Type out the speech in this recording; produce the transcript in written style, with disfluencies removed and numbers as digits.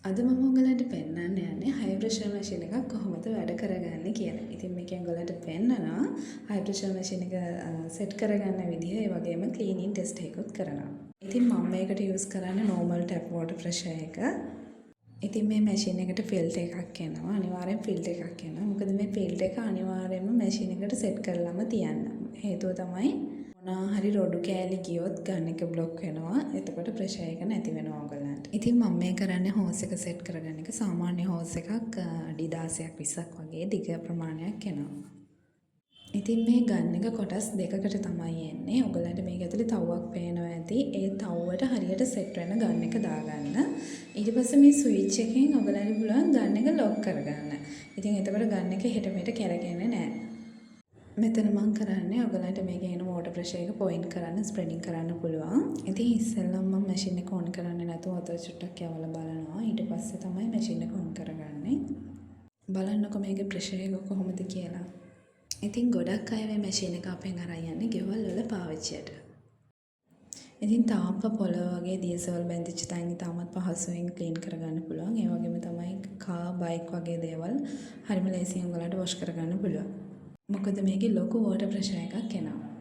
අද මම ඔයගලන්ට පෙන්වන්න යන්නේ හයි ප්‍රෙෂර් මැෂින් එකක් කොහොමද වැඩ කරගන්නේ කියලා. ඉතින් මේකෙන් ඔයගලන්ට පෙන්නනවා හයි ප්‍රෙෂර් මැෂින් එක සෙට් කරගන්න විදිහ, ඒ වගේම ක්ලීනින් ටෙස්ට් එකකුත් කරනවා. ඉතින් මම මේකට යූස් කරන්නේ normal tap water pressure එක. ඉතින් මේ මැෂින් එකට ෆිල්ටර් එකක් එනවා. අනිවාර්යෙන් ෆිල්ටර් එකක් එනවා. මොකද මේ ෆිල්ටර් එක අනිවාර්යෙන්ම මැෂින් එකට සෙට් කරලාම තියන්න. හේතුව තමයි මොනවා හරි රොඩු කෑලි ගියොත් ගන් එක බ්ලොක් වෙනවා. එතකොට ප්‍රෙෂර් එක නැති වෙනවා ඔයගලන්ට. ඉතින් මම මේ කරන්නේ හෝස් එක සෙට් කරගන්න එක. සාමාන්‍ය හෝස් එකක් අඩි 16ක් 20ක් වගේ දිග ප්‍රමාණයක් එනවා. ඉතින් මේ ගන් එක කොටස් දෙකකට තමයි එන්නේ. ඔයගලන්ට මේක ඇතුලේ තව්වක් පේනවා ඇති. ඒ තව්වට හරියට සෙට් වෙන ගන් එක දාගන්න. ඊට පස්සේ මේ ස්විච් එකෙන් ඔයගලන්ට පුළුවන් ගන් එක ලොක් කරගන්න. ඉතින් එතකොට ගන් එක හෙට මෙහෙට කැරගෙන්නේ නැහැ. මෙතන මම කරන්නේ ඔයගලන්ට මේකේ එන වෝටර් ප්‍රෙෂර් එක පොයින්ට් කරන්න, ස්ප්‍රෙඩින් කරන්න පුළුවන්. ඉතින් ඉස්සෙල්ලම මම මැෂින් එක ඔන් කරන්නේ නැතුව අතට චුට්ටක් යවලා බලනවා. ඊට පස්සේ තමයි මැෂින් එක ඔන් කරගන්නේ. බලන්නකො මේකේ ප්‍රෙෂර් එක කොහොමද කියලා. ඉතින් ගොඩක් අය මේ මැෂින් එක අපෙන් අරන් යන්නේ ගෙවල් වල පාවිච්චියට. ඉතින් තාප්ප පොළව වගේ දියසවල් බැඳිච්ච තැන් ඉතාමත් පහසුවෙන් ක්ලීන් කරගන්න පුළුවන්. ඒ වගේම තමයි කාර්, බයික් වගේ දේවල් හරිම ලේසියෙන් ඔයගලන්ට වොෂ් කරගන්න පුළුවන්. මොකද මේකේ ලොකු වෝටර් ප්‍රෙෂර් එකක් එනවා.